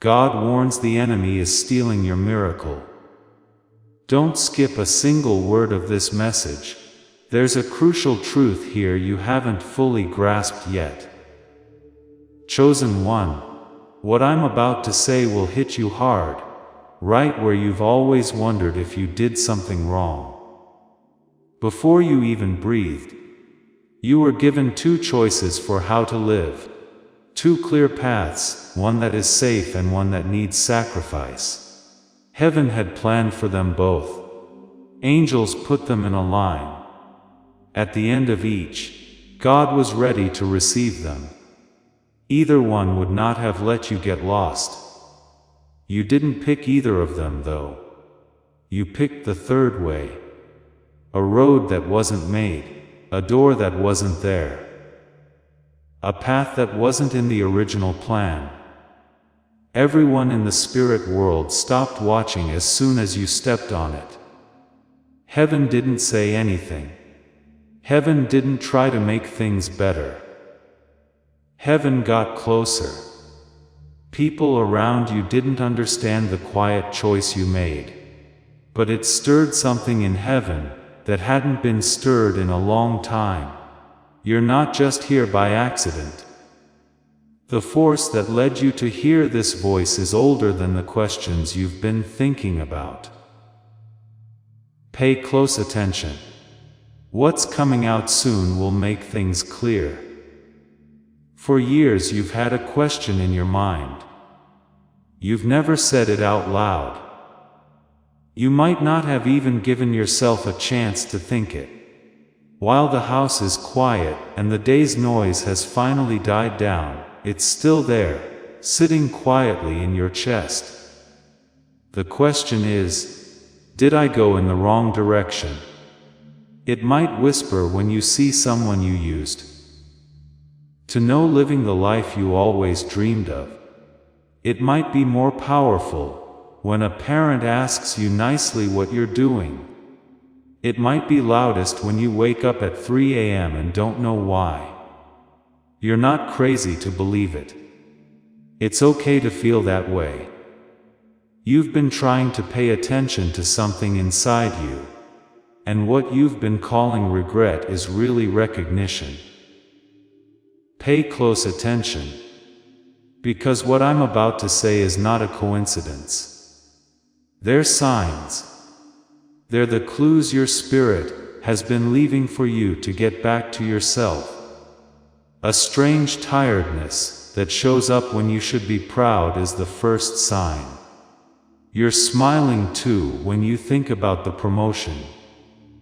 God warns the enemy is stealing your miracle. Don't skip a single word of this message. There's a crucial truth here you haven't fully grasped yet. Chosen one, what I'm about to say will hit you hard, right where you've always wondered if you did something wrong. Before you even breathed, you were given two choices for how to live. Two clear paths, one that is safe and one that needs sacrifice. Heaven had planned for them both. Angels put them in a line. At the end of each, God was ready to receive them. Either one would not have let you get lost. You didn't pick either of them, though. You picked the third way. A road that wasn't made, a door that wasn't there, a path that wasn't in the original plan. Everyone in the spirit world stopped watching as soon as you stepped on it. Heaven didn't say anything. Heaven didn't try to make things better. Heaven got closer. People around you didn't understand the quiet choice you made, but it stirred something in heaven that hadn't been stirred in a long time. You're not just here by accident. The force that led you to hear this voice is older than the questions you've been thinking about. Pay close attention. What's coming out soon will make things clear. For years you've had a question in your mind. You've never said it out loud. You might not have even given yourself a chance to think it. While the house is quiet and the day's noise has finally died down, it's still there, sitting quietly in your chest. The question is, did I go in the wrong direction? It might whisper when you see someone you used to know living the life you always dreamed of. It might be more powerful when a parent asks you nicely what you're doing. It might be loudest when you wake up at 3 a.m. and don't know why. You're not crazy to believe it. It's okay to feel that way. You've been trying to pay attention to something inside you, and what you've been calling regret is really recognition. Pay close attention, because what I'm about to say is not a coincidence. They're signs. They're the clues your spirit has been leaving for you to get back to yourself. A strange tiredness that shows up when you should be proud is the first sign. You're smiling too when you think about the promotion,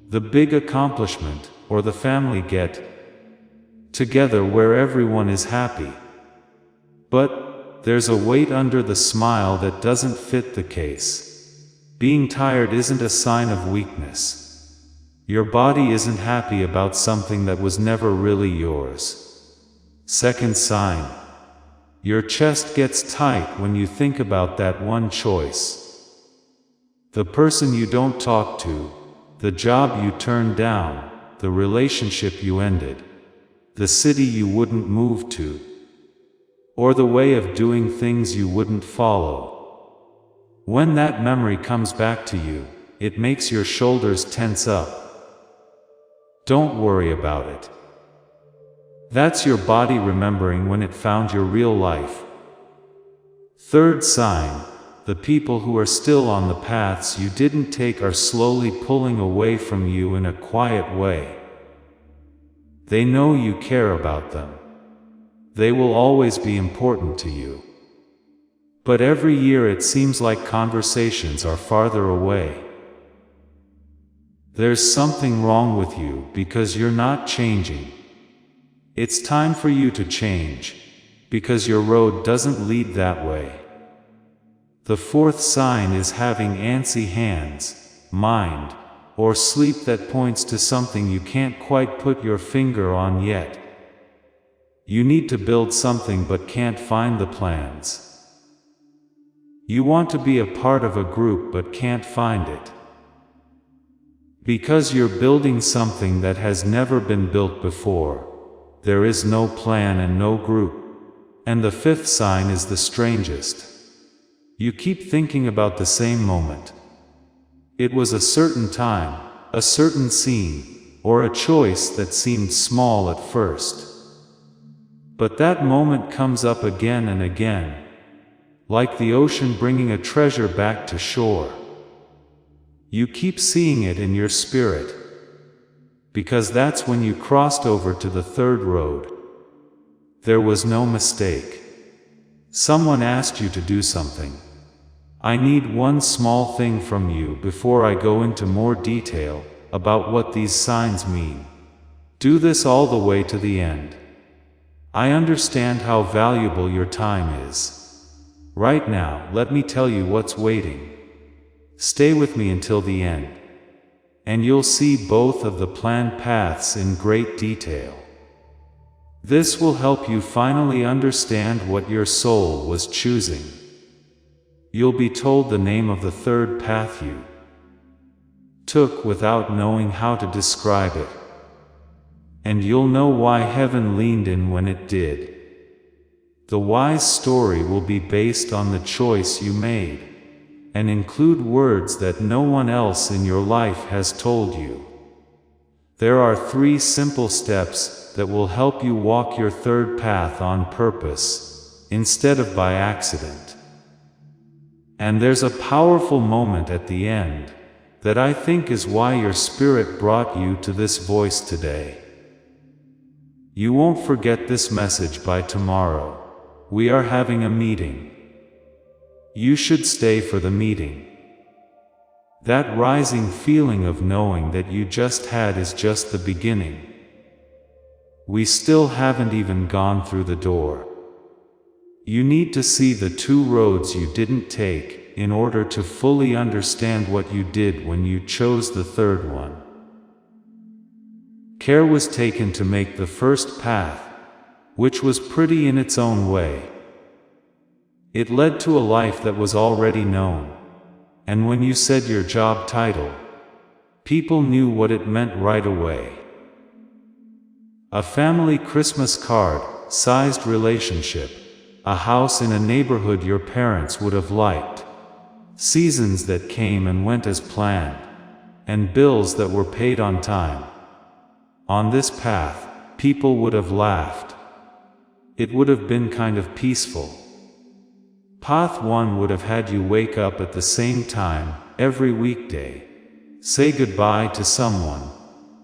the big accomplishment, or the family get-together where everyone is happy. But there's a weight under the smile that doesn't fit the case. Being tired isn't a sign of weakness. Your body isn't happy about something that was never really yours. Second sign. Your chest gets tight when you think about that one choice. The person you don't talk to, the job you turned down, the relationship you ended, the city you wouldn't move to, or the way of doing things you wouldn't follow. When that memory comes back to you, it makes your shoulders tense up. Don't worry about it. That's your body remembering when it found your real life. Third sign, the people who are still on the paths you didn't take are slowly pulling away from you in a quiet way. They know you care about them. They will always be important to you. But every year it seems like conversations are farther away. There's something wrong with you because you're not changing. It's time for you to change, because your road doesn't lead that way. The fourth sign is having antsy hands, mind, or sleep that points to something you can't quite put your finger on yet. You need to build something but can't find the plans. You want to be a part of a group but can't find it. Because you're building something that has never been built before, there is no plan and no group. And the fifth sign is the strangest. You keep thinking about the same moment. It was a certain time, a certain scene, or a choice that seemed small at first. But that moment comes up again and again, like the ocean bringing a treasure back to shore. You keep seeing it in your spirit, because that's when you crossed over to the third road. There was no mistake. Someone asked you to do something. I need one small thing from you before I go into more detail about what these signs mean. Do this all the way to the end. I understand how valuable your time is. Right now, let me tell you what's waiting. Stay with me until the end, and you'll see both of the planned paths in great detail. This will help you finally understand what your soul was choosing. You'll be told the name of the third path you took without knowing how to describe it. And you'll know why heaven leaned in when it did. The wise story will be based on the choice you made, and include words that no one else in your life has told you. There are 3 simple steps that will help you walk your third path on purpose, instead of by accident. And there's a powerful moment at the end, that I think is why your spirit brought you to this voice today. You won't forget this message by tomorrow. We are having a meeting. You should stay for the meeting. That rising feeling of knowing that you just had is just the beginning. We still haven't even gone through the door. You need to see the 2 roads you didn't take in order to fully understand what you did when you chose the third one. Care was taken to make the first path, which was pretty in its own way. It led to a life that was already known, and when you said your job title, people knew what it meant right away. A family Christmas card, sized relationship, a house in a neighborhood your parents would have liked, seasons that came and went as planned, and bills that were paid on time. On this path, people would have laughed. It would have been kind of peaceful. Path 1 would have had you wake up at the same time, every weekday, say goodbye to someone,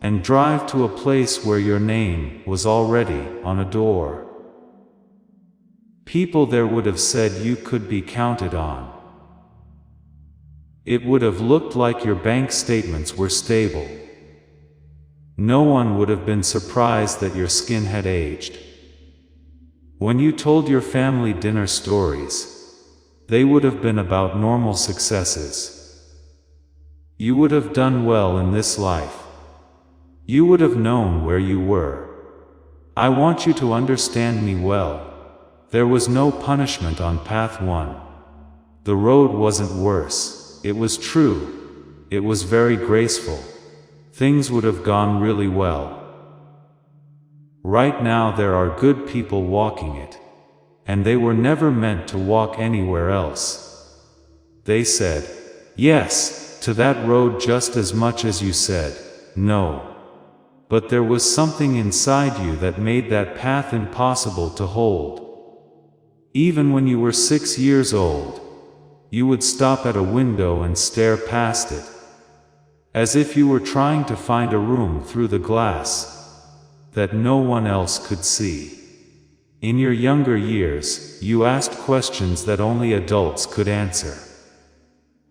and drive to a place where your name was already on a door. People there would have said you could be counted on. It would have looked like your bank statements were stable. No one would have been surprised that your skin had aged. When you told your family dinner stories, they would have been about normal successes. You would have done well in this life. You would have known where you were. I want you to understand me well. There was no punishment on path 1. The road wasn't worse. It was true. It was very graceful. Things would have gone really well. Right now there are good people walking it, and they were never meant to walk anywhere else. They said yes to that road just as much as you said no. But there was something inside you that made that path impossible to hold. Even when you were 6 years old, you would stop at a window and stare past it, as if you were trying to find a room through the glass that no one else could see. In your younger years, you asked questions that only adults could answer.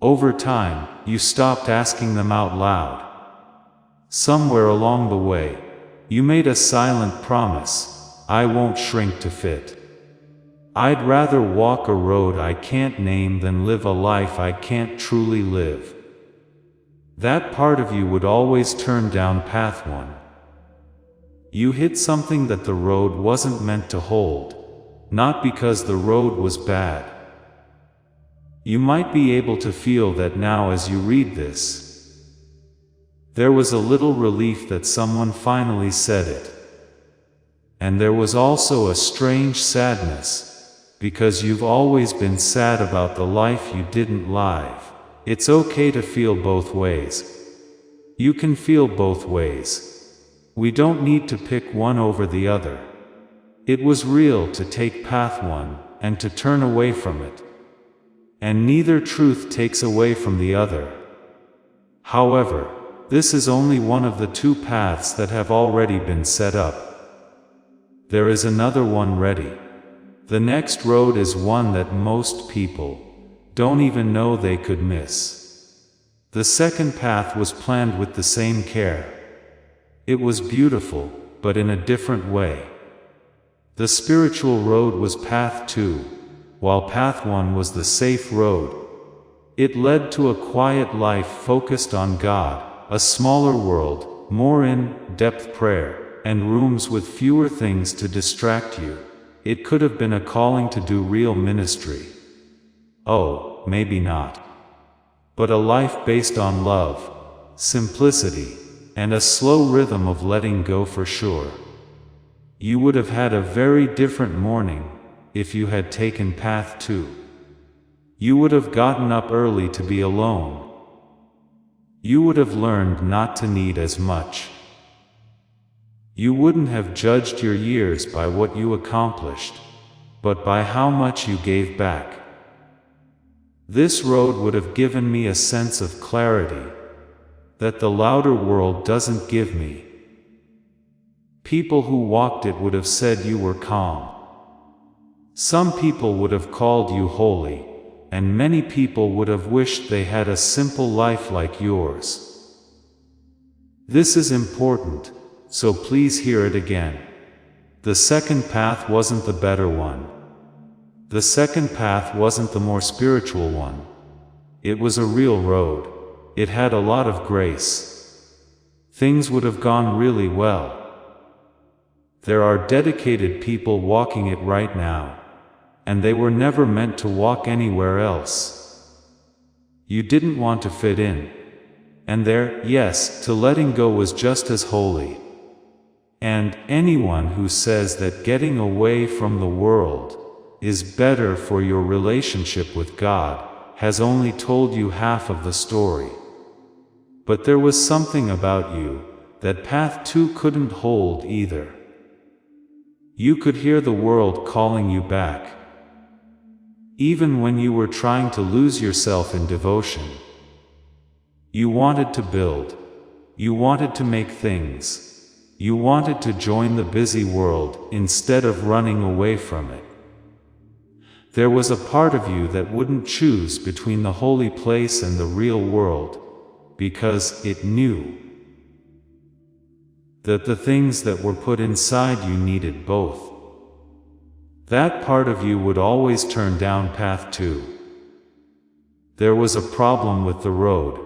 Over time, you stopped asking them out loud. Somewhere along the way, you made a silent promise: I won't shrink to fit. I'd rather walk a road I can't name than live a life I can't truly live. That part of you would always turn down path 1. You hit something that the road wasn't meant to hold, not because the road was bad. You might be able to feel that now as you read this. There was a little relief that someone finally said it. And there was also a strange sadness, because you've always been sad about the life you didn't live. It's okay to feel both ways. You can feel both ways. We don't need to pick one over the other. It was real to take path one, and to turn away from it. And neither truth takes away from the other. However, this is only one of the two paths that have already been set up. There is another one ready. The next road is one that most people don't even know they could miss. The second path was planned with the same care. It was beautiful, but in a different way. The spiritual road was path 2, while path 1 was the safe road. It led to a quiet life focused on God, a smaller world, more in-depth prayer, and rooms with fewer things to distract you. It could have been a calling to do real ministry. Oh, maybe not. But a life based on love, simplicity, and a slow rhythm of letting go for sure. You would have had a very different morning if you had taken path 2. You would have gotten up early to be alone. You would have learned not to need as much. You wouldn't have judged your years by what you accomplished, but by how much you gave back. This road would have given me a sense of clarity that the louder world doesn't give me. People who walked it would have said you were calm. Some people would have called you holy, and many people would have wished they had a simple life like yours. This is important, so please hear it again. The second path wasn't the better one. The second path wasn't the more spiritual one. It was a real road. It had a lot of grace. Things would have gone really well. There are dedicated people walking it right now, and they were never meant to walk anywhere else. You didn't want to fit in. And there, yes, to letting go was just as holy. And anyone who says that getting away from the world is better for your relationship with God has only told you half of the story. But there was something about you that path 2 couldn't hold either. You could hear the world calling you back. Even when you were trying to lose yourself in devotion. You wanted to build. You wanted to make things. You wanted to join the busy world instead of running away from it. There was a part of you that wouldn't choose between the holy place and the real world, because it knew that the things that were put inside you needed both. That part of you would always turn down path 2. There was a problem with the road,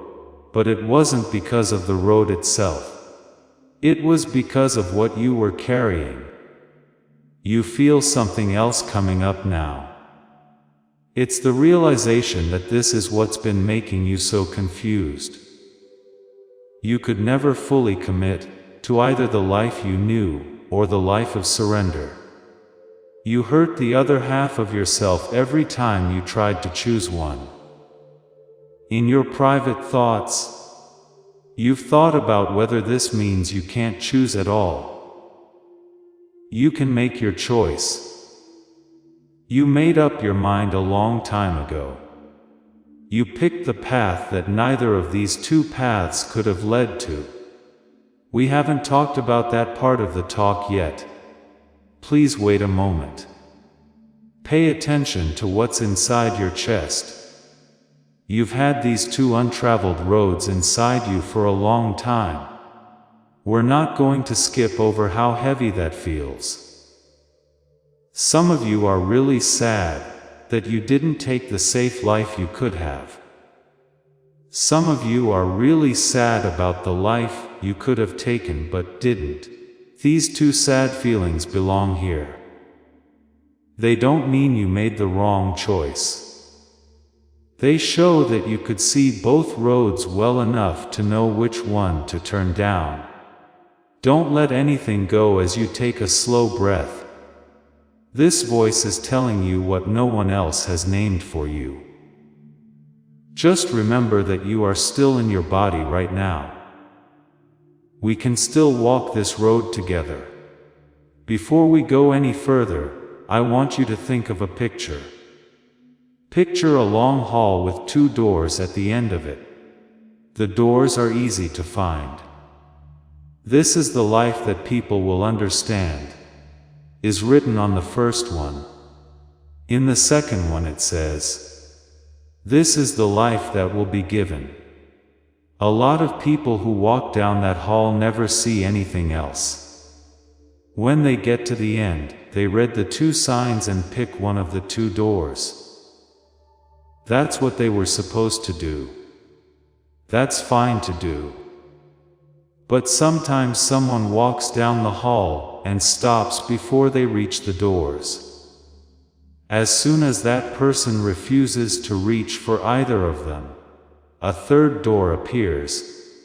but it wasn't because of the road itself. It was because of what you were carrying. You feel something else coming up now. It's the realization that this is what's been making you so confused. You could never fully commit to either the life you knew or the life of surrender. You hurt the other half of yourself every time you tried to choose one. In your private thoughts, you've thought about whether this means you can't choose at all. You can make your choice. You made up your mind a long time ago. You picked the path that neither of these two paths could have led to. We haven't talked about that part of the talk yet. Please wait a moment. Pay attention to what's inside your chest. You've had these two untraveled roads inside you for a long time. We're not going to skip over how heavy that feels. Some of you are really sad that you didn't take the safe life you could have. Some of you are really sad about the life you could have taken but didn't. These two sad feelings belong here. They don't mean you made the wrong choice. They show that you could see both roads well enough to know which one to turn down. Don't let anything go as you take a slow breath. This voice is telling you what no one else has named for you. Just remember that you are still in your body right now. We can still walk this road together. Before we go any further, I want you to think of a picture. Picture a long hall with 2 doors at the end of it. The doors are easy to find. This is the life that people will understand, is written on the first one. In the second one it says, "This is the life that will be given." A lot of people who walk down that hall never see anything else. When they get to the end, they read the 2 signs and pick one of the 2 doors. That's what they were supposed to do. That's fine to do. But sometimes someone walks down the hall and stops before they reach the doors. As soon as that person refuses to reach for either of them, a 3rd door appears,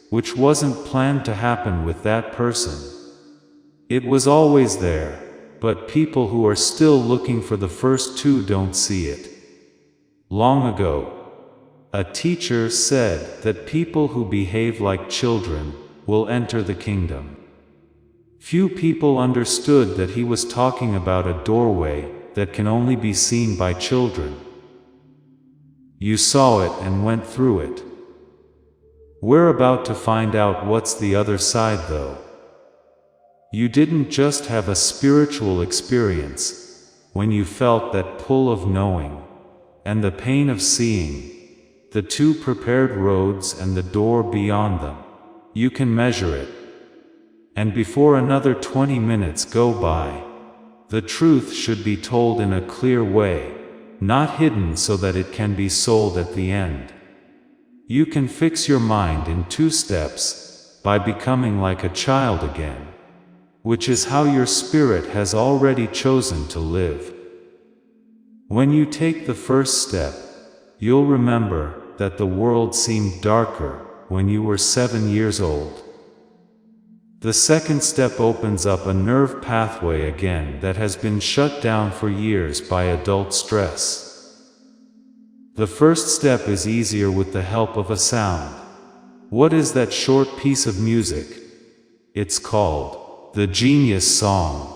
which wasn't planned to happen with that person. It was always there, but people who are still looking for the first 2 don't see it. Long ago, a teacher said that people who behave like children will enter the kingdom. Few people understood that he was talking about a doorway that can only be seen by children. You saw it and went through it. We're about to find out what's the other side though. You didn't just have a spiritual experience when you felt that pull of knowing and the pain of seeing, the 2 prepared roads and the door beyond them. You can measure it. And before another 20 minutes go by, the truth should be told in a clear way, not hidden so that it can be sold at the end. You can fix your mind in 2 steps by becoming like a child again, which is how your spirit has already chosen to live. When you take the first step, you'll remember that the world seemed darker when you were 7 years old. The second step opens up a nerve pathway again that has been shut down for years by adult stress. The first step is easier with the help of a sound. What is that short piece of music? It's called the Genius Song.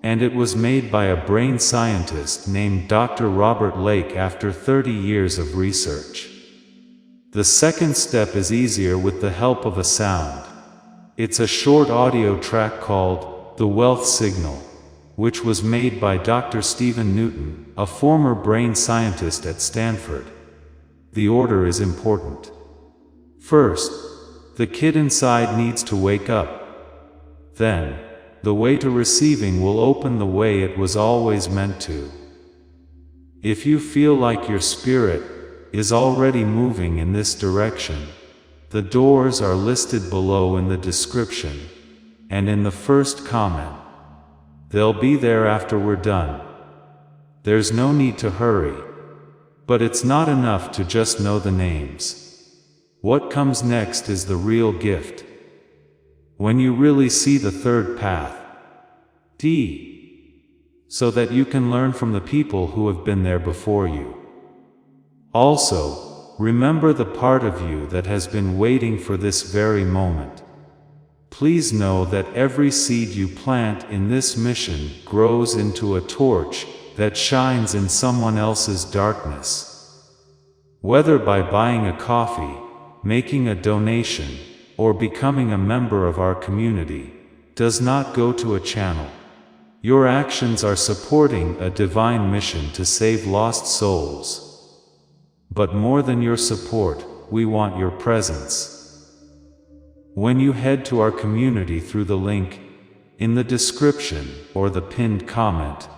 And it was made by a brain scientist named Dr. Robert Lake after 30 years of research. The second step is easier with the help of a sound. It's a short audio track called The Wealth Signal, which was made by Dr. Stephen Newton, a former brain scientist at Stanford. The order is important. First, the kid inside needs to wake up. Then, the way to receiving will open the way it was always meant to. If you feel like your spirit is already moving in this direction, the doors are listed below in the description and in the first comment. They'll be there after we're done. There's no need to hurry. But it's not enough to just know the names. What comes next is the real gift. When you really see the third path, D, so that you can learn from the people who have been there before you. Also, remember the part of you that has been waiting for this very moment. Please know that every seed you plant in this mission grows into a torch that shines in someone else's darkness. Whether by buying a coffee, making a donation, or becoming a member of our community, does not go to a channel. Your actions are supporting a divine mission to save lost souls. But more than your support, we want your presence. When you head to our community through the link in the description or the pinned comment,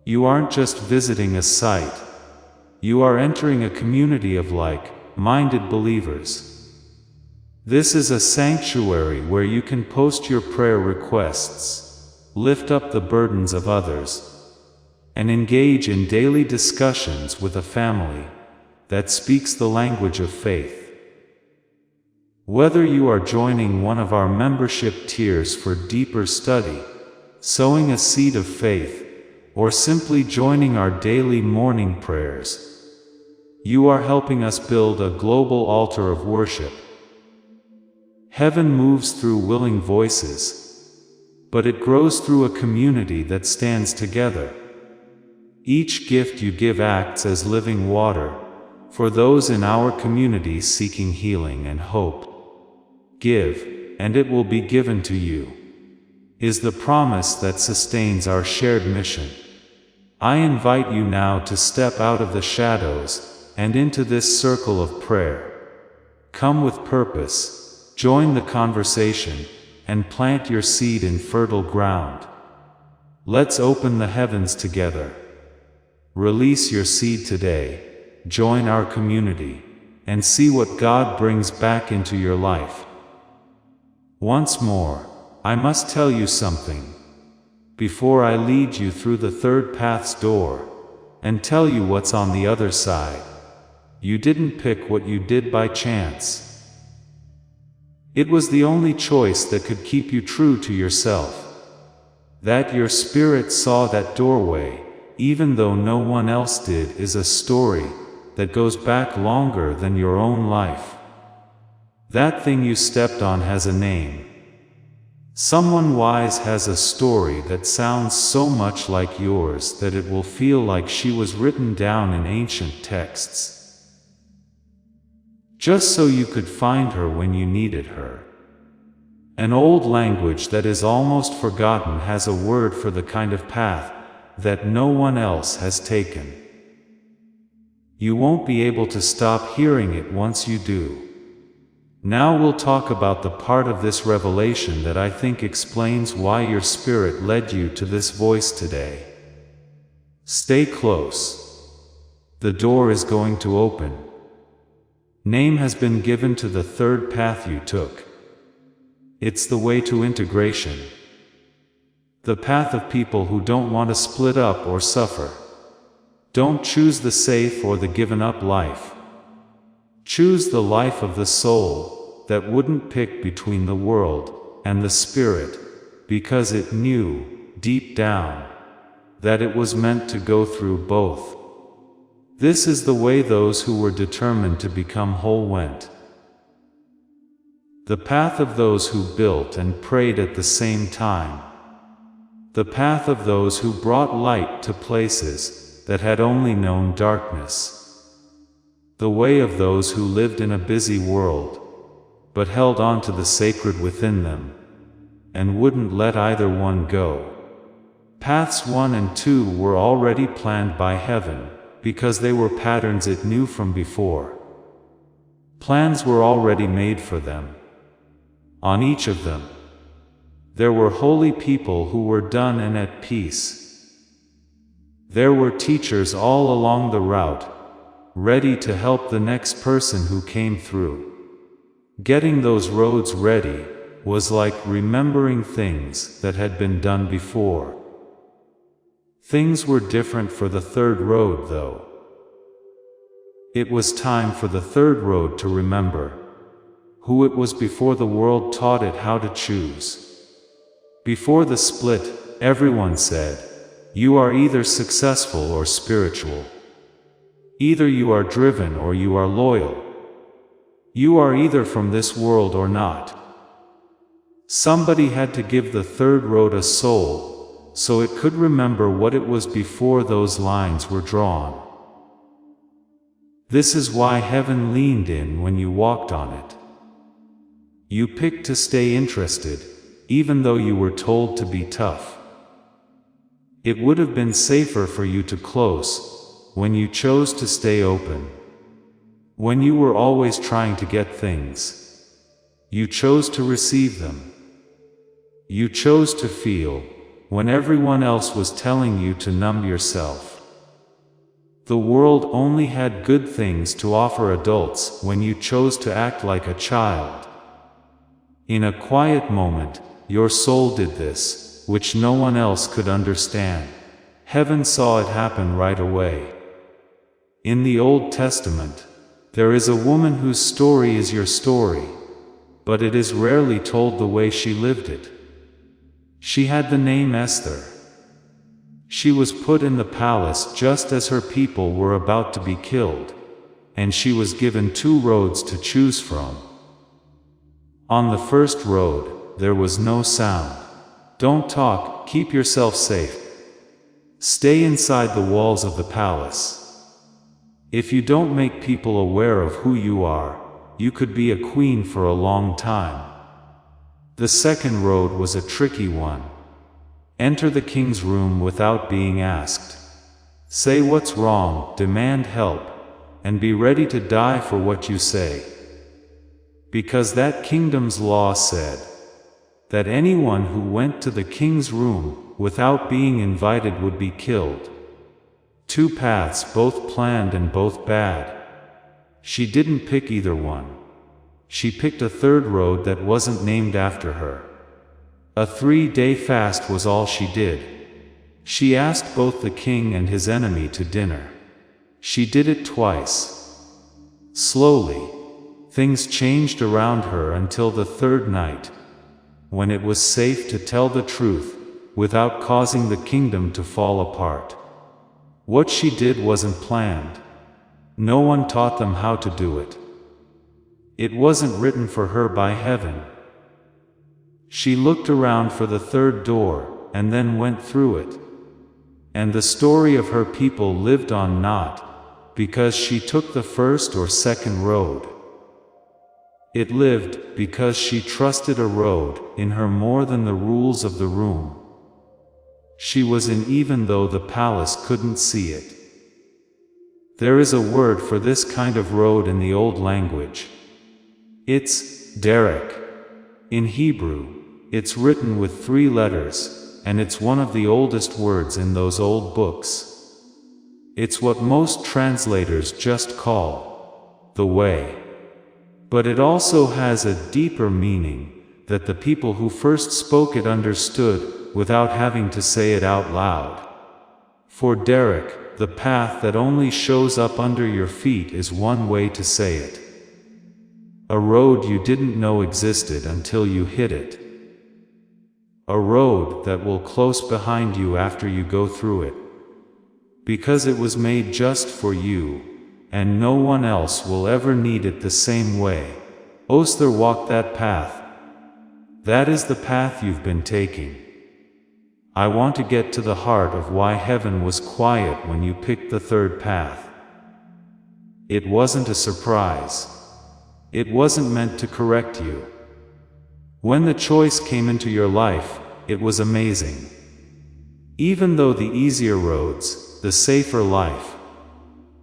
you aren't just visiting a site. You are entering a community of like-minded believers. This is a sanctuary where you can post your prayer requests, lift up the burdens of others, and engage in daily discussions with a family that speaks the language of faith. Whether you are joining one of our membership tiers for deeper study, sowing a seed of faith, or simply joining our daily morning prayers. You are helping us build a global altar of worship. Heaven moves through willing voices, but it grows through a community that stands together. Each gift you give acts as living water for those in our community seeking healing and hope. Give, and it will be given to you, is the promise that sustains our shared mission. I invite you now to step out of the shadows and into this circle of prayer. Come with purpose, join the conversation, and plant your seed in fertile ground. Let's open the heavens together. Release your seed today, join our community, and see what God brings back into your life. Once more, I must tell you something. Before I lead you through the third path's door, and tell you what's on the other side, you didn't pick what you did by chance. It was the only choice that could keep you true to yourself. That your spirit saw that doorway, even though no one else did, is a story that goes back longer than your own life. That thing you stepped on has a name. Someone wise has a story that sounds so much like yours that it will feel like she was written down in ancient texts, just so you could find her when you needed her. An old language that is almost forgotten has a word for the kind of path that no one else has taken. You won't be able to stop hearing it once you do. Now we'll talk about the part of this revelation that I think explains why your spirit led you to this voice today. Stay close. The door is going to open. Name has been given to the third path you took. It's the way to integration. The path of people who don't want to split up or suffer. Don't choose the safe or the given up life. Choose the life of the soul that wouldn't pick between the world and the spirit, because it knew, deep down, that it was meant to go through both. This is the way those who were determined to become whole went. The path of those who built and prayed at the same time. The path of those who brought light to places that had only known darkness. The way of those who lived in a busy world, but held on to the sacred within them, and wouldn't let either one go. Paths 1 and 2 were already planned by heaven, because they were patterns it knew from before. Plans were already made for them. On each of them, there were holy people who were done and at peace. There were teachers all along the route, ready to help the next person who came through. Getting those roads ready was like remembering things that had been done before. Things were different for the third road, though. It was time for the third road to remember who it was before the world taught it how to choose. Before the split, everyone said, "You are either successful or spiritual. Either you are driven or you are loyal. You are either from this world or not." Somebody had to give the third road a soul, so it could remember what it was before those lines were drawn. This is why heaven leaned in when you walked on it. You picked to stay interested, even though you were told to be tough. It would have been safer for you to close when you chose to stay open. When you were always trying to get things, you chose to receive them. You chose to feel when everyone else was telling you to numb yourself. The world only had good things to offer adults when you chose to act like a child. In a quiet moment, your soul did this, which no one else could understand. Heaven saw it happen right away. In the Old Testament, there is a woman whose story is your story, but it is rarely told the way she lived it. She had the name Esther. She was put in the palace just as her people were about to be killed, and she was given 2 roads to choose from. On the first road, there was no sound. Don't talk, keep yourself safe. Stay inside the walls of the palace. If you don't make people aware of who you are, you could be a queen for a long time. The second road was a tricky one. Enter the king's room without being asked. Say what's wrong, demand help, and be ready to die for what you say. Because that kingdom's law said that anyone who went to the king's room without being invited would be killed. 2 paths, both planned and both bad. She didn't pick either one. She picked a third road that wasn't named after her. A 3-day fast was all she did. She asked both the king and his enemy to dinner. She did it twice. Slowly, things changed around her until the 3rd night, when it was safe to tell the truth without causing the kingdom to fall apart. What she did wasn't planned. No one taught them how to do it. It wasn't written for her by heaven. She looked around for the 3rd door, and then went through it. And the story of her people lived on, not because she took the 1st or 2nd road. It lived because she trusted a road in her more than the rules of the room. She was in even though the palace couldn't see it. There is a word for this kind of road in the old language. It's derek. In Hebrew, it's written with 3 letters, and it's one of the oldest words in those old books. It's what most translators just call the way. But it also has a deeper meaning that the people who first spoke it understood without having to say it out loud. For derek, the path that only shows up under your feet is one way to say it. A road you didn't know existed until you hit it. A road that will close behind you after you go through it. Because it was made just for you, and no one else will ever need it the same way. Oster walked that path. That is the path you've been taking. I want to get to the heart of why heaven was quiet when you picked the 3rd path. It wasn't a surprise. It wasn't meant to correct you. When the choice came into your life, it was amazing. Even though the easier roads, the safer life,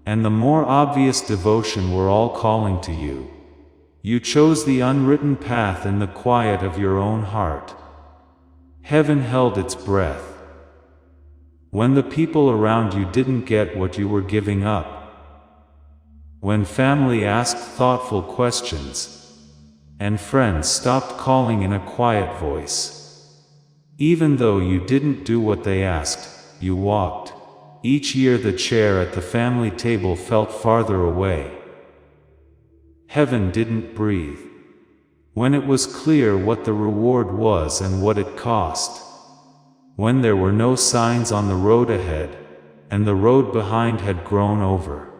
and the more obvious devotion were all calling to you, you chose the unwritten path in the quiet of your own heart. Heaven held its breath. When the people around you didn't get what you were giving up. When family asked thoughtful questions, and friends stopped calling in a quiet voice. Even though you didn't do what they asked, you walked. Each year the chair at the family table felt farther away. Heaven didn't breathe. When it was clear what the reward was and what it cost. When there were no signs on the road ahead, and the road behind had grown over.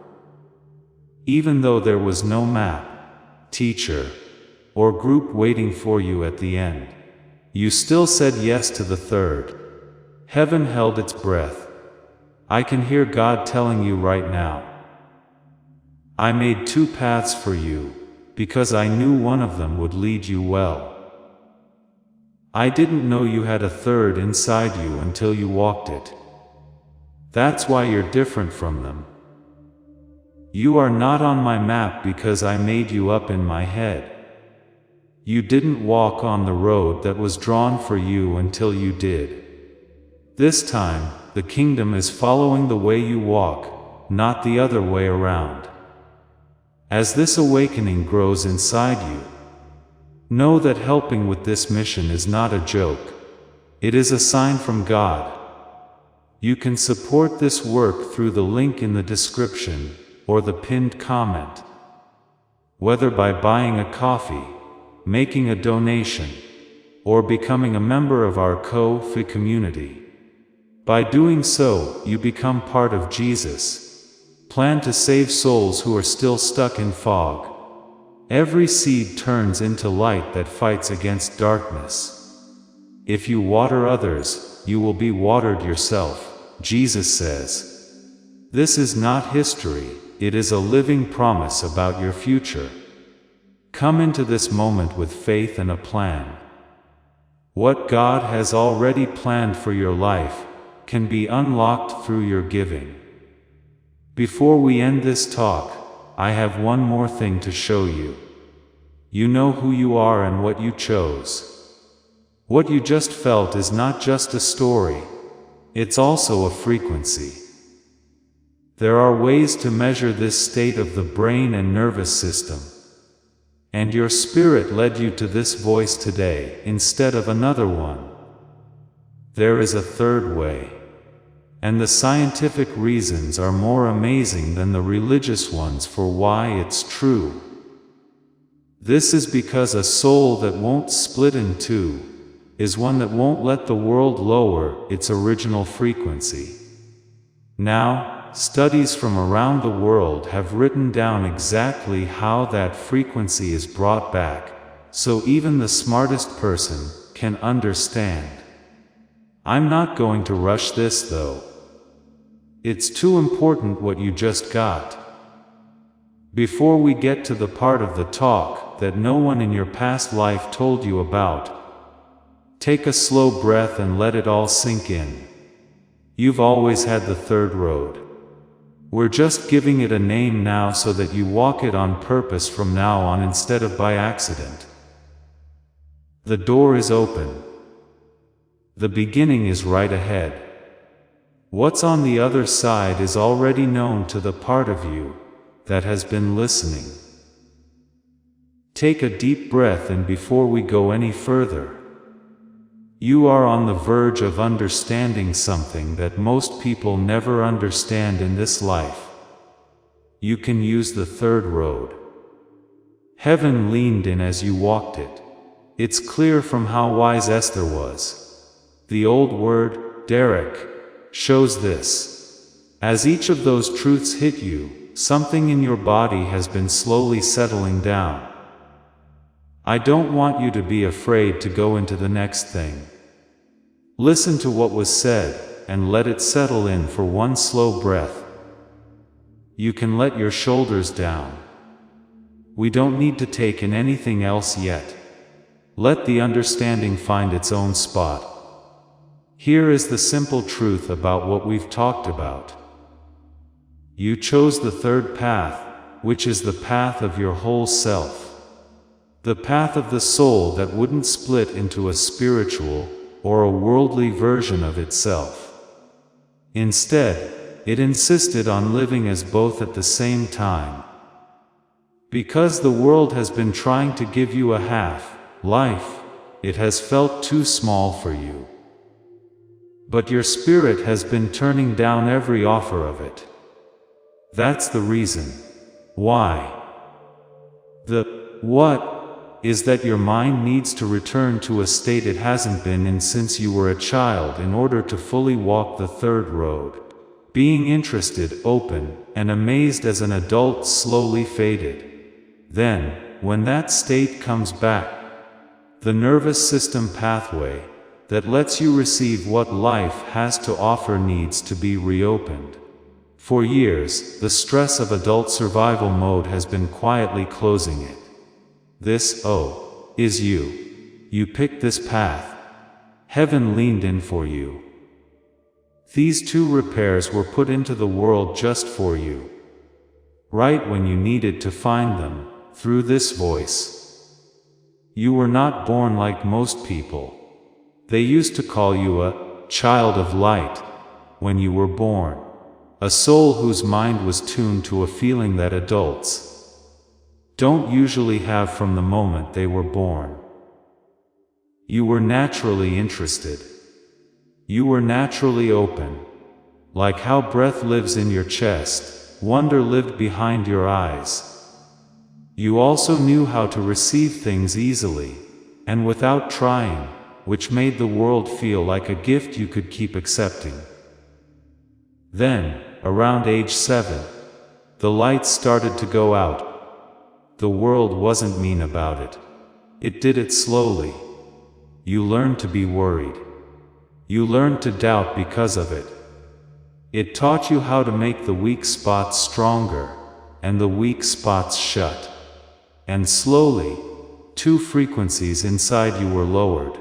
Even though there was no map, teacher, or group waiting for you at the end, you still said yes to the 3rd. Heaven held its breath. I can hear God telling you right now. I made 2 paths for you, because I knew one of them would lead you well. I didn't know you had a 3rd inside you until you walked it. That's why you're different from them. You are not on my map because I made you up in my head. You didn't walk on the road that was drawn for you until you did. This time, the kingdom is following the way you walk, not the other way around. As this awakening grows inside you, know that helping with this mission is not a joke. It is a sign from God. You can support this work through the link in the description, or the pinned comment. Whether by buying a coffee, making a donation, or becoming a member of our Ko-fi community. By doing so, you become part of Jesus' plan to save souls who are still stuck in fog. Every seed turns into light that fights against darkness. If you water others, you will be watered yourself, Jesus says. This is not history, it is a living promise about your future. Come into this moment with faith and a plan. What God has already planned for your life can be unlocked through your giving. Before we end this talk, I have one more thing to show you. You know who you are and what you chose. What you just felt is not just a story, it's also a frequency. There are ways to measure this state of the brain and nervous system. And your spirit led you to this voice today, instead of another one. There is a third way. And the scientific reasons are more amazing than the religious ones for why it's true. This is because a soul that won't split in two is one that won't let the world lower its original frequency. Now, studies from around the world have written down exactly how that frequency is brought back, so even the smartest person can understand. I'm not going to rush this though. It's too important what you just got. Before we get to the part of the talk that no one in your past life told you about, take a slow breath and let it all sink in. You've always had the third road. We're just giving it a name now so that you walk it on purpose from now on instead of by accident. The door is open. The beginning is right ahead. What's on the other side is already known to the part of you that has been listening. Take a deep breath in before we go any further. You are on the verge of understanding something that most people never understand in this life. You can use the third road. Heaven leaned in as you walked it. It's clear from how wise Esther was. The old word, Derek, shows this. As each of those truths hit you, something in your body has been slowly settling down. I don't want you to be afraid to go into the next thing. Listen to what was said, and let it settle in for one slow breath. You can let your shoulders down. We don't need to take in anything else yet. Let the understanding find its own spot. Here is the simple truth about what we've talked about. You chose the third path, which is the path of your whole self. The path of the soul that wouldn't split into a spiritual or a worldly version of itself. Instead, it insisted on living as both at the same time. Because the world has been trying to give you a half-life, it has felt too small for you. But your spirit has been turning down every offer of it. That's the reason. Why? The what is that your mind needs to return to a state it hasn't been in since you were a child in order to fully walk the third road. Being interested, open, and amazed as an adult slowly faded. Then, when that state comes back, the nervous system pathway that lets you receive what life has to offer needs to be reopened. For years, the stress of adult survival mode has been quietly closing it. This, is you. You picked this path. Heaven leaned in for you. These two repairs were put into the world just for you. Right when you needed to find them, through this voice. You were not born like most people. They used to call you a child of light when you were born. A soul whose mind was tuned to a feeling that adults don't usually have from the moment they were born. You were naturally interested. You were naturally open. Like how breath lives in your chest, wonder lived behind your eyes. You also knew how to receive things easily, and without trying, which made the world feel like a gift you could keep accepting. Then, around age 7, the lights started to go out. The world wasn't mean about it. It did it slowly. You learned to be worried. You learned to doubt because of it. It taught you how to make the weak spots stronger, and the weak spots shut. And slowly, 2 frequencies inside you were lowered.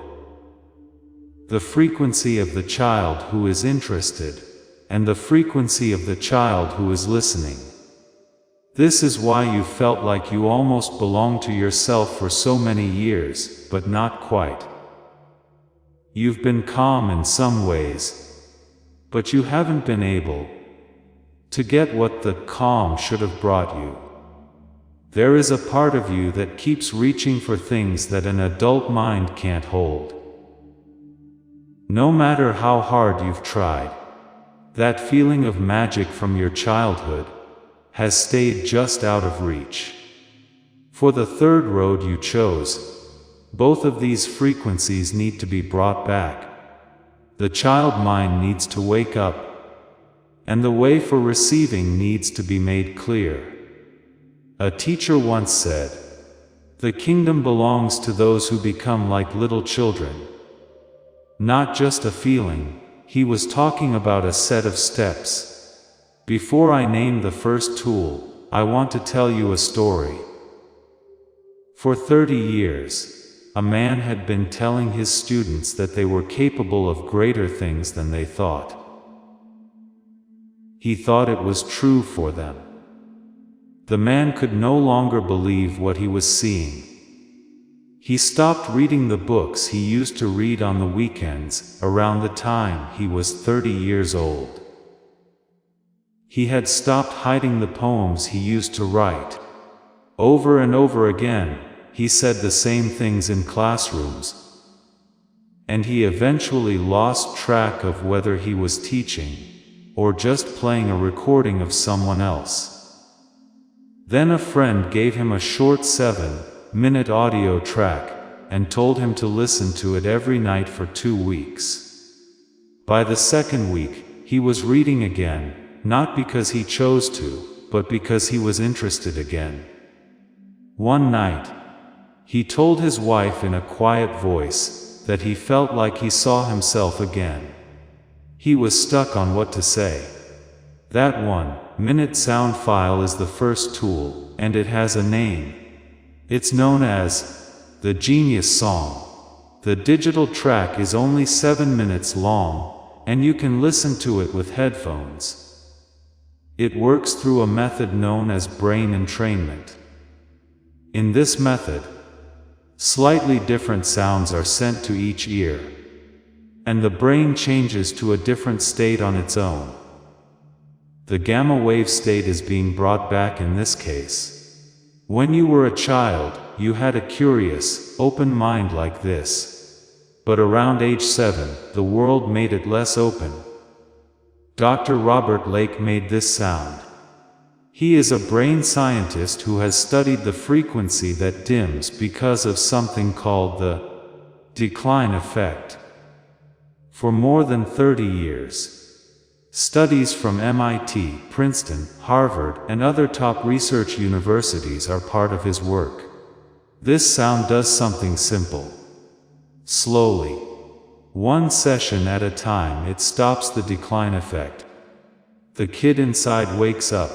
The frequency of the child who is interested, and the frequency of the child who is listening. This is why you felt like you almost belonged to yourself for so many years, but not quite. You've been calm in some ways, but you haven't been able to get what the calm should have brought you. There is a part of you that keeps reaching for things that an adult mind can't hold. No matter how hard you've tried, that feeling of magic from your childhood has stayed just out of reach. For the third road you chose, both of these frequencies need to be brought back. The child mind needs to wake up, and the way for receiving needs to be made clear. A teacher once said, "The kingdom belongs to those who become like little children." Not just a feeling, he was talking about a set of steps. Before I name the first tool, I want to tell you a story. For 30 years, a man had been telling his students that they were capable of greater things than they thought. He thought it was true for them. The man could no longer believe what he was seeing. He stopped reading the books he used to read on the weekends, around the time he was 30 years old. He had stopped hiding the poems he used to write. Over and over again, he said the same things in classrooms. And he eventually lost track of whether he was teaching, or just playing a recording of someone else. Then a friend gave him a short 7-minute audio track, and told him to listen to it every night for 2 weeks. By the second week, he was reading again, not because he chose to, but because he was interested again. One night, he told his wife in a quiet voice that he felt like he saw himself again. He was stuck on what to say. That 1-minute sound file is the first tool, and it has a name. It's known as the Genius Song. The digital track is only 7 minutes long, and you can listen to it with headphones. It works through a method known as brain entrainment. In this method, slightly different sounds are sent to each ear, and the brain changes to a different state on its own. The gamma wave state is being brought back in this case. When you were a child, you had a curious, open mind like this. But around age 7, the world made it less open. Dr. Robert Lake made this sound. He is a brain scientist who has studied the frequency that dims because of something called the decline effect. For more than 30 years. Studies from MIT, Princeton, Harvard, and other top research universities are part of his work. This sound does something simple. Slowly, 1 session at a time, it stops the decline effect. The kid inside wakes up.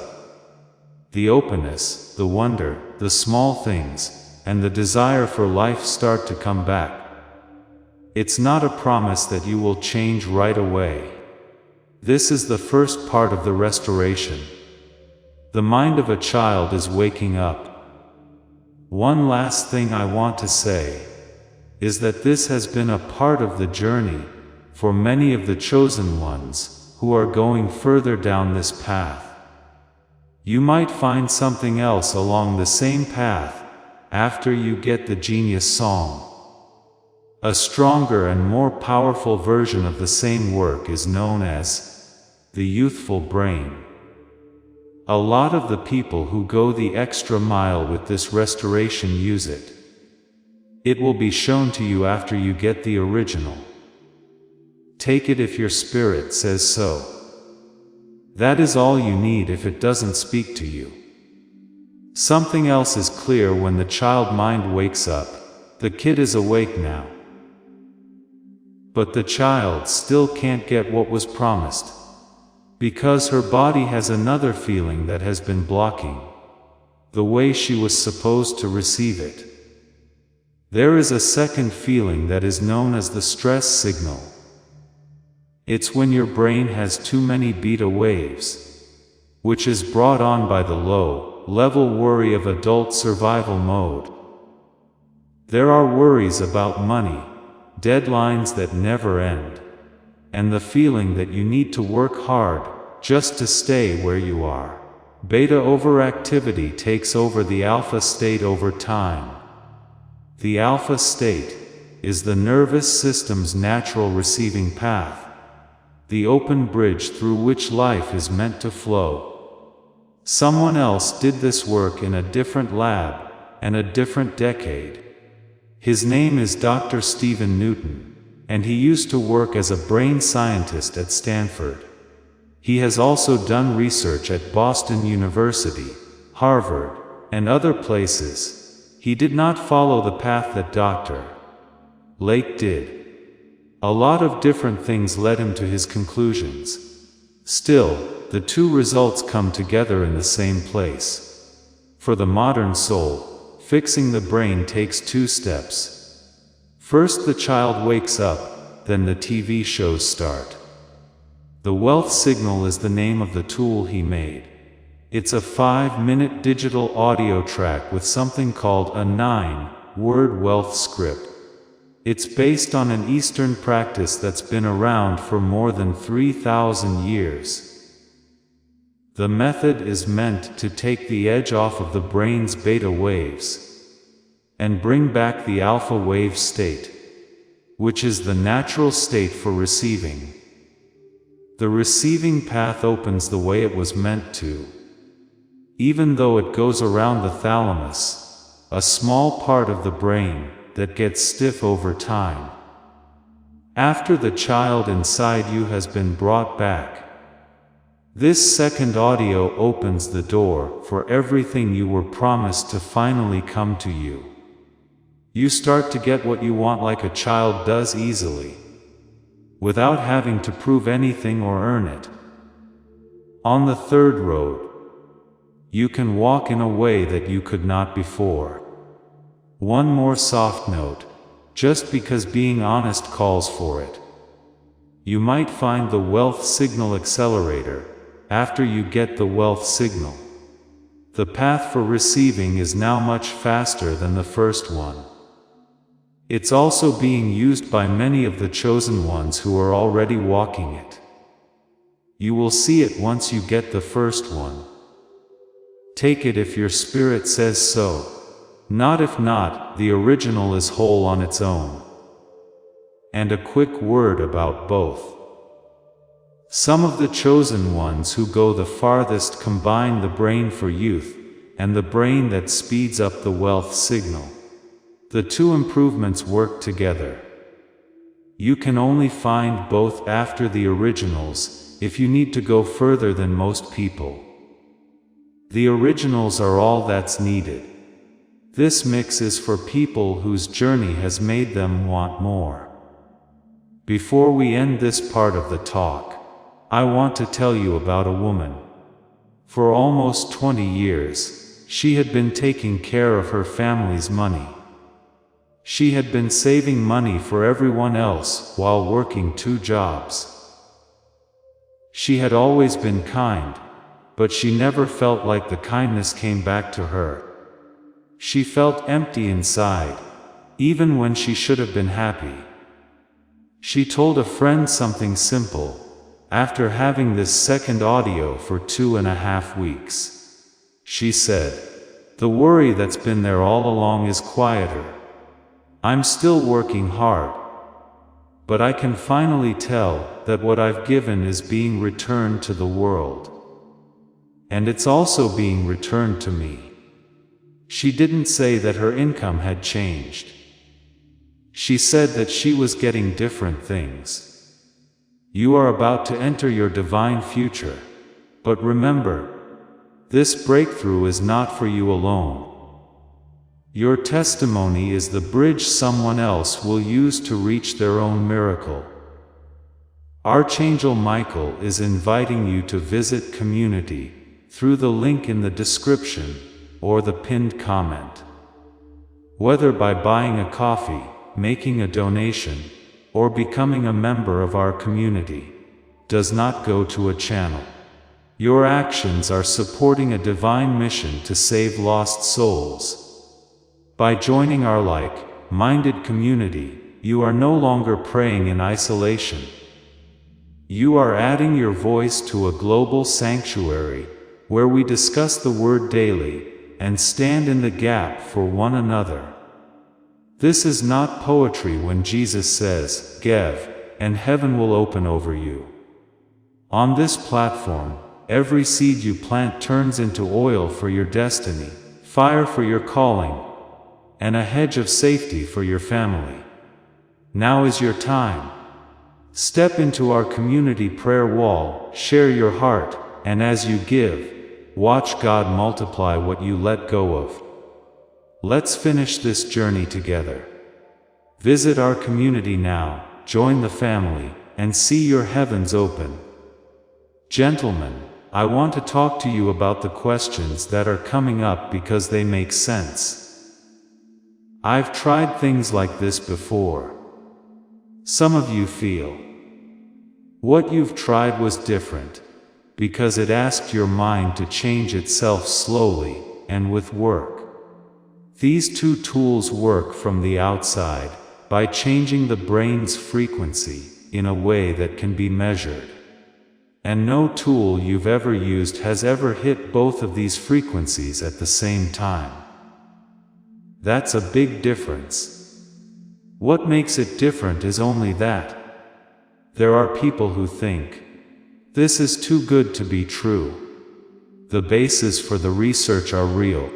The openness, the wonder, the small things, and the desire for life start to come back. It's not a promise that you will change right away. This is the first part of the restoration. The mind of a child is waking up. One last thing I want to say is that this has been a part of the journey for many of the chosen ones who are going further down this path. You might find something else along the same path after you get the Genius Song. A stronger and more powerful version of the same work is known as the youthful brain. A lot of the people who go the extra mile with this restoration use it. It will be shown to you after you get the original. Take it if your spirit says so. That is all you need if it doesn't speak to you. Something else is clear when the child mind wakes up. The kid is awake now. But the child still can't get what was promised, because her body has another feeling that has been blocking the way she was supposed to receive it. There is a second feeling that is known as the stress signal. It's when your brain has too many beta waves, which is brought on by the low-level worry of adult survival mode. There are worries about money, deadlines that never end, and the feeling that you need to work hard just to stay where you are. Beta overactivity takes over the alpha state over time. The alpha state is the nervous system's natural receiving path, the open bridge through which life is meant to flow. Someone else did this work in a different lab and a different decade. His name is Dr. Stephen Newton, and he used to work as a brain scientist at Stanford. He has also done research at Boston University, Harvard, and other places. He did not follow the path that Dr. Lake did. A lot of different things led him to his conclusions. Still, the two results come together in the same place. For the modern soul, fixing the brain takes two steps. First the child wakes up, then the TV shows start. The wealth signal is the name of the tool he made. It's a 5-minute digital audio track with something called a 9-word wealth script. It's based on an Eastern practice that's been around for more than 3,000 years. The method is meant to take the edge off of the brain's beta waves and bring back the alpha wave state, which is the natural state for receiving. The receiving path opens the way it was meant to. Even though it goes around the thalamus, a small part of the brain that gets stiff over time. After the child inside you has been brought back, this second audio opens the door for everything you were promised to finally come to you. You start to get what you want like a child does easily, without having to prove anything or earn it. On the third road, you can walk in a way that you could not before. One more soft note, just because being honest calls for it. You might find the wealth signal accelerator after you get the wealth signal. The path for receiving is now much faster than the first one. It's also being used by many of the chosen ones who are already walking it. You will see it once you get the first one. Take it if your spirit says so. Not if not, the original is whole on its own. And a quick word about both. Some of the chosen ones who go the farthest combine the brain for youth and the brain that speeds up the wealth signal. The two improvements work together. You can only find both after the originals if you need to go further than most people. The originals are all that's needed. This mix is for people whose journey has made them want more. Before we end this part of the talk, I want to tell you about a woman. For almost 20 years, she had been taking care of her family's money. She had been saving money for everyone else while working 2 jobs. She had always been kind, but she never felt like the kindness came back to her. She felt empty inside, even when she should have been happy. She told a friend something simple, after having this second audio for 2.5 weeks. She said, "The worry that's been there all along is quieter. I'm still working hard, but I can finally tell that what I've given is being returned to the world. And it's also being returned to me." She didn't say that her income had changed. She said that she was getting different things. You are about to enter your divine future. But remember, this breakthrough is not for you alone. Your testimony is the bridge someone else will use to reach their own miracle. Archangel Michael is inviting you to visit Community through the link in the description or the pinned comment. Whether by buying a coffee, making a donation, or becoming a member of our community, does not go to a channel. Your actions are supporting a divine mission to save lost souls. By joining our like-minded community, you are no longer praying in isolation. You are adding your voice to a global sanctuary, where we discuss the Word daily, and stand in the gap for one another. This is not poetry when Jesus says, "Give, and heaven will open over you." On this platform, every seed you plant turns into oil for your destiny, fire for your calling, and a hedge of safety for your family. Now is your time. Step into our community prayer wall, share your heart, and as you give, watch God multiply what you let go of. Let's finish this journey together. Visit our community now, join the family, and see your heavens open. Gentlemen, I want to talk to you about the questions that are coming up because they make sense. I've tried things like this before. Some of you feel what you've tried was different, because it asked your mind to change itself slowly, and with work. These two tools work from the outside, by changing the brain's frequency, in a way that can be measured. And no tool you've ever used has ever hit both of these frequencies at the same time. That's a big difference. What makes it different is only that there are people who think, this is too good to be true. The bases for the research are real.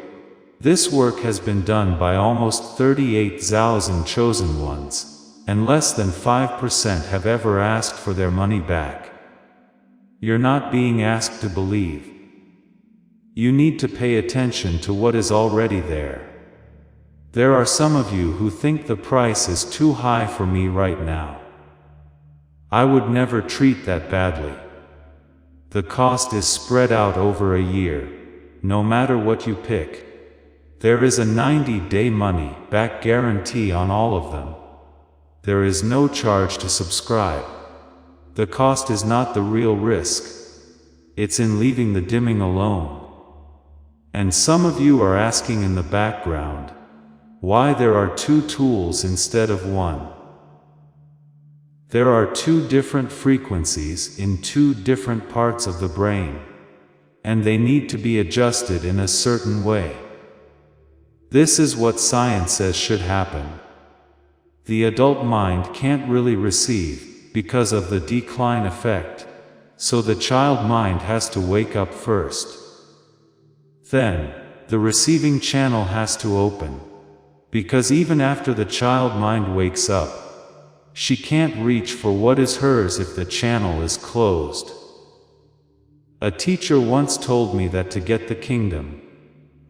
This work has been done by almost 38,000 chosen ones, and less than 5% have ever asked for their money back. You're not being asked to believe. You need to pay attention to what is already there. There are some of you who think the price is too high for me right now. I would never treat that badly. The cost is spread out over a year, no matter what you pick. There is a 90-day money-back guarantee on all of them. There is no charge to subscribe. The cost is not the real risk. It's in leaving the dimming alone. And some of you are asking in the background, why there are two tools instead of one. There are two different frequencies in two different parts of the brain, and they need to be adjusted in a certain way. This is what science says should happen. The adult mind can't really receive, because of the decline effect, so the child mind has to wake up first. Then, the receiving channel has to open, because even after the child mind wakes up, she can't reach for what is hers if the channel is closed. A teacher once told me that to get the kingdom,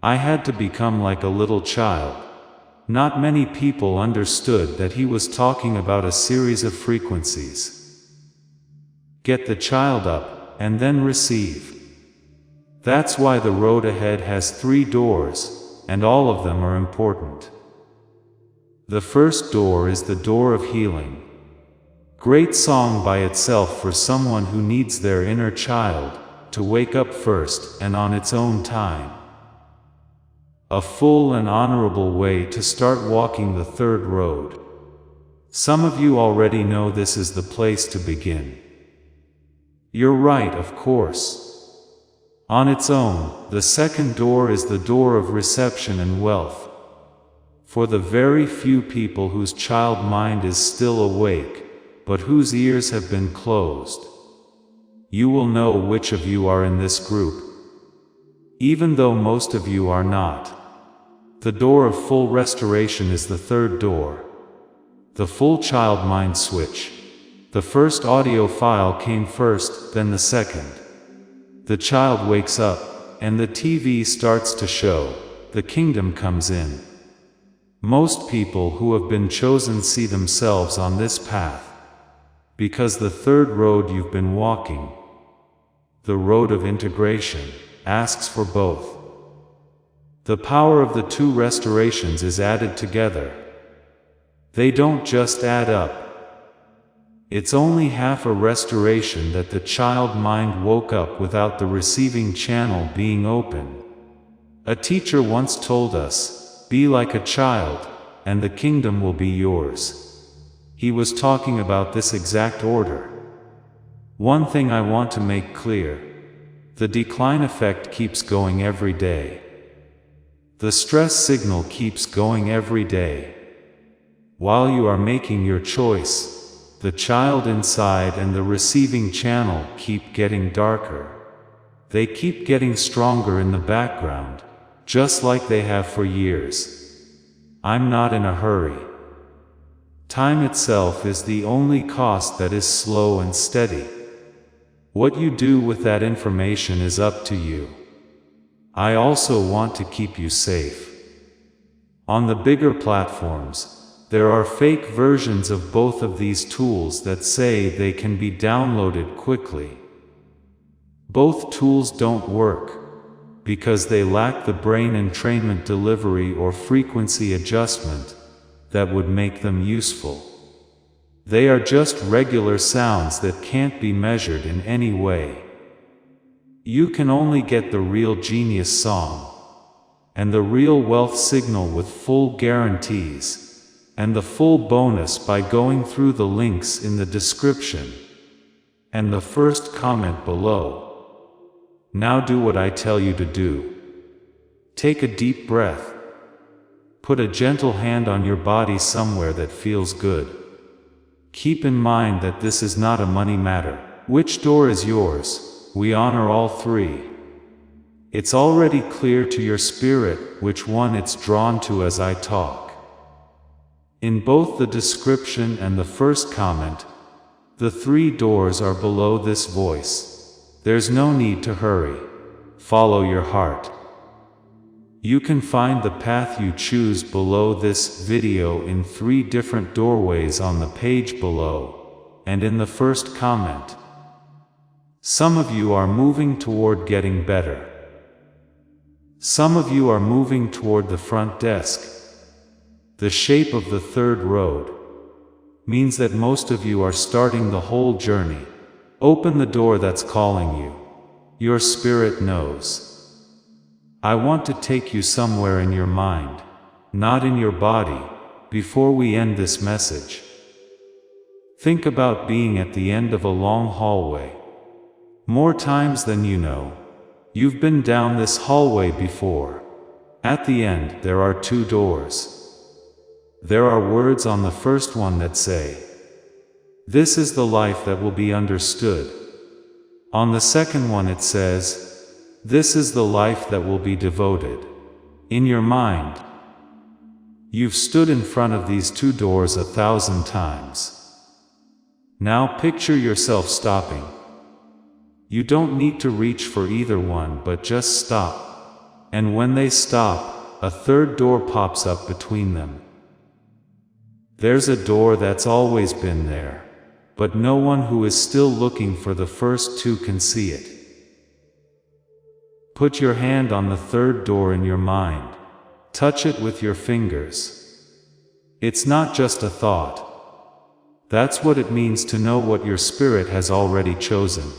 I had to become like a little child. Not many people understood that he was talking about a series of frequencies. Get the child up, and then receive. That's why the road ahead has 3 doors, and all of them are important. The first door is the door of healing. Great song by itself for someone who needs their inner child to wake up first and on its own time. A full and honorable way to start walking the third road. Some of you already know this is the place to begin. You're right, of course. On its own, the second door is the door of reception and wealth. For the very few people whose child mind is still awake, but whose ears have been closed. You will know which of you are in this group, even though most of you are not. The door of full restoration is the third door. The full child mind switch. The first audio file came first, then the second. The child wakes up, and the TV starts to show, the kingdom comes in. Most people who have been chosen see themselves on this path, because the third road you've been walking, the road of integration, asks for both. The power of the two restorations is added together. They don't just add up. It's only half a restoration that the child mind woke up without the receiving channel being open. A teacher once told us, "Be like a child, and the kingdom will be yours." He was talking about this exact order. One thing I want to make clear: the decline effect keeps going every day. The stress signal keeps going every day. While you are making your choice, the child inside and the receiving channel keep getting darker. They keep getting stronger in the background, just like they have for years. I'm not in a hurry. Time itself is the only cost that is slow and steady. What you do with that information is up to you. I also want to keep you safe. On the bigger platforms, there are fake versions of both of these tools that say they can be downloaded quickly. Both tools don't work, because they lack the brain entrainment delivery or frequency adjustment that would make them useful. They are just regular sounds that can't be measured in any way. You can only get the real genius song, and the real wealth signal with full guarantees, and the full bonus by going through the links in the description and the first comment below. Now do what I tell you to do. Take a deep breath. Put a gentle hand on your body somewhere that feels good. Keep in mind that this is not a money matter. Which door is yours? We honor all three. It's already clear to your spirit which one it's drawn to as I talk. In both the description and the first comment, the three doors are below this voice. There's no need to hurry. Follow your heart. You can find the path you choose below this video in 3 different doorways on the page below, and in the first comment. Some of you are moving toward getting better. Some of you are moving toward the front desk. The shape of the third road means that most of you are starting the whole journey. Open the door that's calling you. Your spirit knows. I want to take you somewhere in your mind, not in your body, before we end this message. Think about being at the end of a long hallway. More times than you know, you've been down this hallway before. At the end, there are 2 doors. There are words on the first one that say, "This is the life that will be understood." On the second one it says, "This is the life that will be devoted." In your mind, you've stood in front of these 2 doors 1,000 times. Now picture yourself stopping. You don't need to reach for either one, but just stop. And when they stop, a third door pops up between them. There's a door that's always been there, but no one who is still looking for the first 2 can see it. Put your hand on the third door in your mind. Touch it with your fingers. It's not just a thought. That's what it means to know what your spirit has already chosen.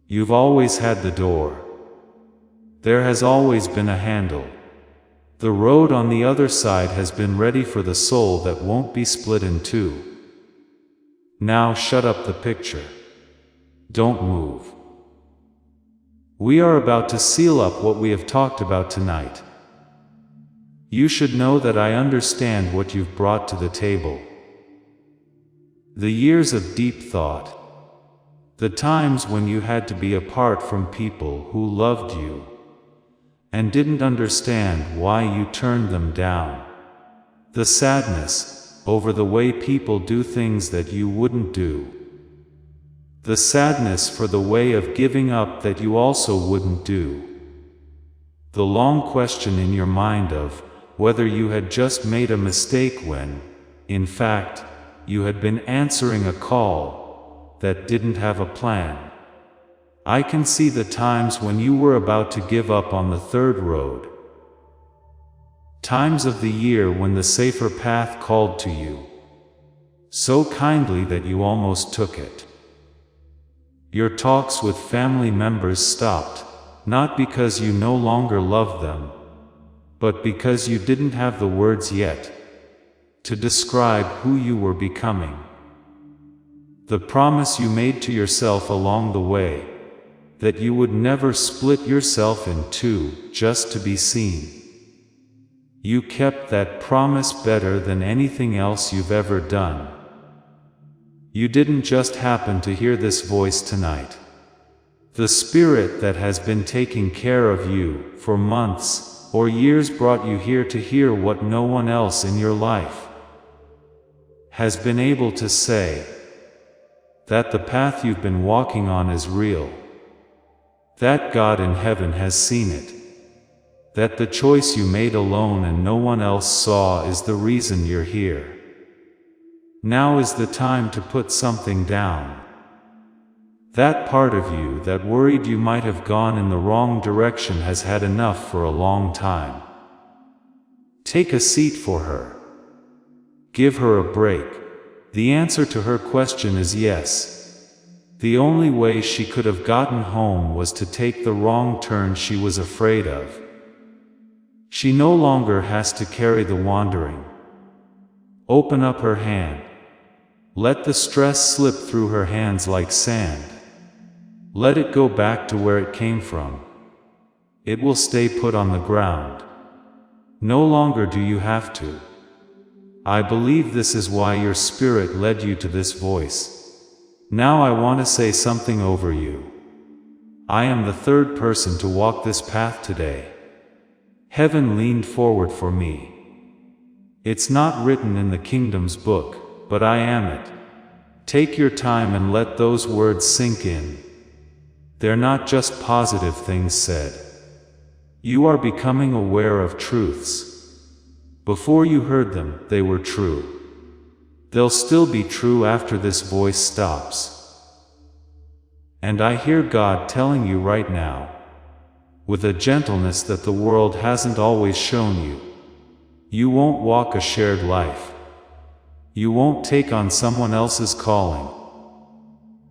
You've always had the door. There has always been a handle. The road on the other side has been ready for the soul that won't be split in 2. Now shut up the picture. Don't move. We are about to seal up what we have talked about tonight. You should know that I understand what you've brought to the table. The years of deep thought. The times when you had to be apart from people who loved you and didn't understand why you turned them down. The sadness over the way people do things that you wouldn't do. The sadness for the way of giving up that you also wouldn't do. The long question in your mind of whether you had just made a mistake when, in fact, you had been answering a call that didn't have a plan. I can see the times when you were about to give up on the third road. Times of the year when the safer path called to you so kindly that you almost took it. Your talks with family members stopped, not because you no longer loved them, but because you didn't have the words yet to describe who you were becoming. The promise you made to yourself along the way, that you would never split yourself in two just to be seen. You kept that promise better than anything else you've ever done. You didn't just happen to hear this voice tonight. The Spirit that has been taking care of you for months or years brought you here to hear what no one else in your life has been able to say. That the path you've been walking on is real. That God in heaven has seen it. That the choice you made alone and no one else saw is the reason you're here. Now is the time to put something down. That part of you that worried you might have gone in the wrong direction has had enough for a long time. Take a seat for her. Give her a break. The answer to her question is yes. The only way she could have gotten home was to take the wrong turn she was afraid of. She no longer has to carry the wandering. Open up her hand. Let the stress slip through her hands like sand. Let it go back to where it came from. It will stay put on the ground. No longer do you have to. I believe this is why your spirit led you to this voice. Now I want to say something over you. I am the third person to walk this path today. Heaven leaned forward for me. It's not written in the kingdom's book, but I am it. Take your time and let those words sink in. They're not just positive things said. You are becoming aware of truths. Before you heard them, they were true. They'll still be true after this voice stops. And I hear God telling you right now, with a gentleness that the world hasn't always shown you, you won't walk a shared life. You won't take on someone else's calling.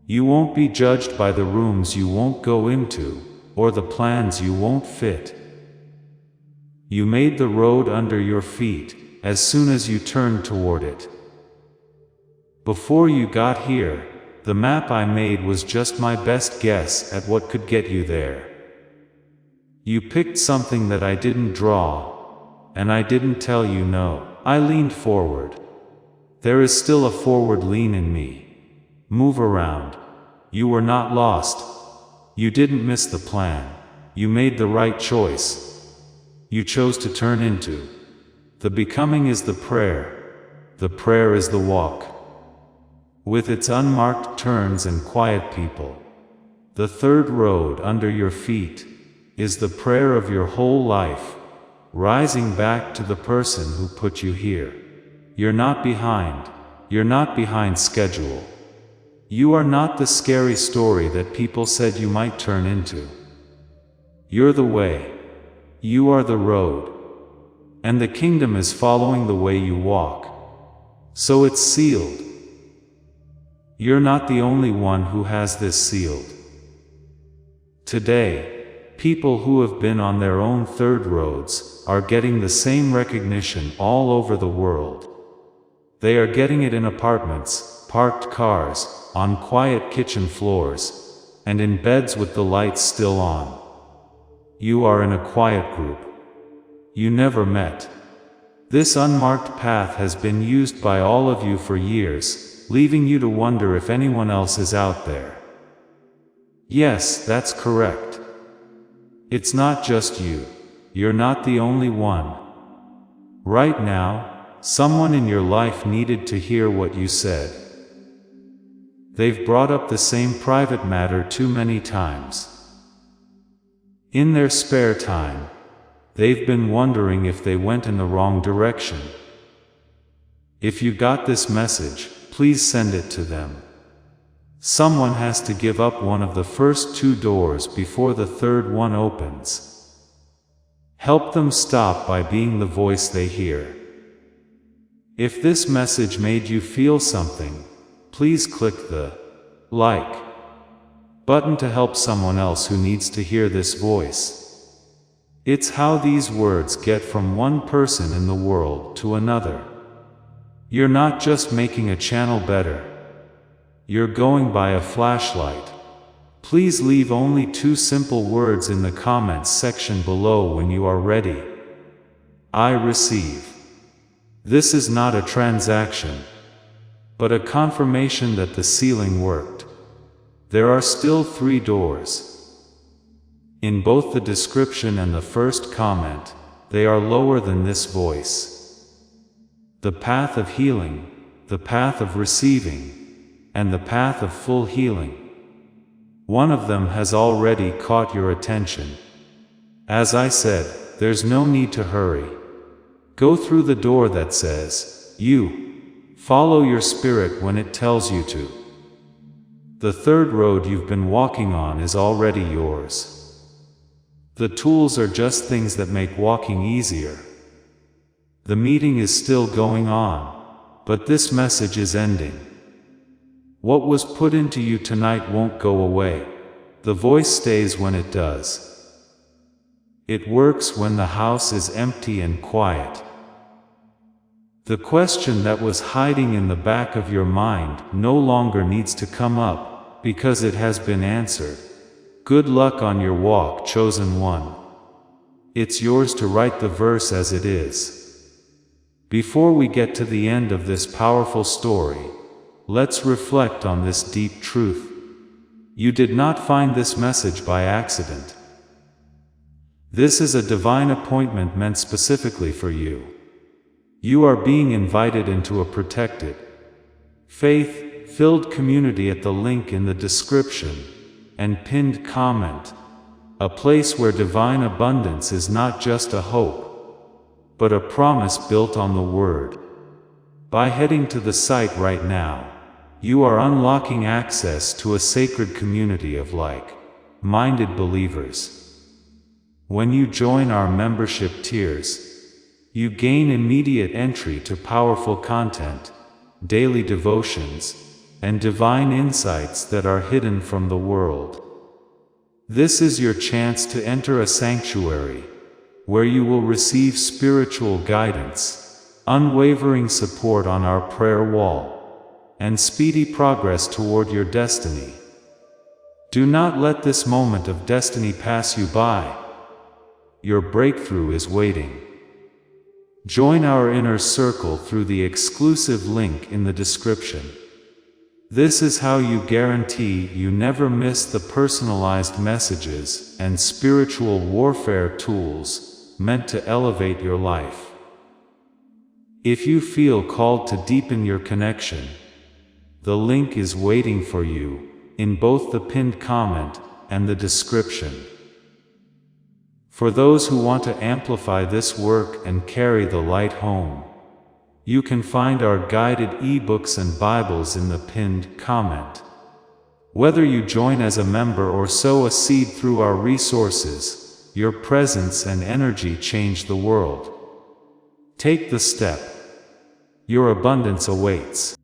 You won't be judged by the rooms you won't go into, or the plans you won't fit. You made the road under your feet, as soon as you turned toward it. Before you got here, the map I made was just my best guess at what could get you there. You picked something that I didn't draw, and I didn't tell you no. I leaned forward. There is still a forward lean in me. Move around. You were not lost. You didn't miss the plan. You made the right choice. You chose to turn into. The becoming is the prayer. The prayer is the walk. With its unmarked turns and quiet people. The third road under your feet is the prayer of your whole life, rising back to the person who put you here. You're not behind. You're not behind schedule. You are not the scary story that people said you might turn into. You're the way. You are the road. And the kingdom is following the way you walk. So it's sealed. You're not the only one who has this sealed. Today, people who have been on their own third roads are getting the same recognition all over the world. They are getting it in apartments, parked cars, on quiet kitchen floors, and in beds with the lights still on. You are in a quiet group. You never met. This unmarked path has been used by all of you for years, leaving you to wonder if anyone else is out there. Yes, that's correct. It's not just you. You're not the only one. Right now, someone in your life needed to hear what you said. They've brought up the same private matter too many times. In their spare time, they've been wondering if they went in the wrong direction. If you got this message, please send it to them. Someone has to give up one of the first 2 doors before the third one opens. Help them stop by being the voice they hear. If this message made you feel something, please click the like button to help someone else who needs to hear this voice. It's how these words get from one person in the world to another. You're not just making a channel better. You're going by a flashlight. Please leave only 2 simple words in the comments section below when you are ready. I receive. This is not a transaction, but a confirmation that the sealing worked. There are still 3 doors. In both the description and the first comment, they are lower than this voice. The path of healing, the path of receiving, and the path of full healing. One of them has already caught your attention. As I said, there's no need to hurry. Go through the door that says, you. Follow your spirit when it tells you to. The third road you've been walking on is already yours. The tools are just things that make walking easier. The meeting is still going on, but this message is ending. What was put into you tonight won't go away. The voice stays when it does. It works when the house is empty and quiet. The question that was hiding in the back of your mind no longer needs to come up, because it has been answered. Good luck on your walk, chosen one. It's yours to write the verse as it is. Before we get to the end of this powerful story, let's reflect on this deep truth. You did not find this message by accident. This is a divine appointment meant specifically for you. You are being invited into a protected, faith-filled community at the link in the description and pinned comment, a place where divine abundance is not just a hope, but a promise built on the Word. By heading to the site right now, you are unlocking access to a sacred community of like-minded believers. When you join our membership tiers, you gain immediate entry to powerful content, daily devotions, and divine insights that are hidden from the world. This is your chance to enter a sanctuary, where you will receive spiritual guidance, unwavering support on our prayer wall, and speedy progress toward your destiny. Do not let this moment of destiny pass you by. Your breakthrough is waiting. Join our inner circle through the exclusive link in the description. This is how you guarantee you never miss the personalized messages and spiritual warfare tools meant to elevate your life. If you feel called to deepen your connection, the link is waiting for you in both the pinned comment and the description. For those who want to amplify this work and carry the light home, you can find our guided ebooks and Bibles in the pinned comment. Whether you join as a member or sow a seed through our resources, your presence and energy change the world. Take the step. Your abundance awaits.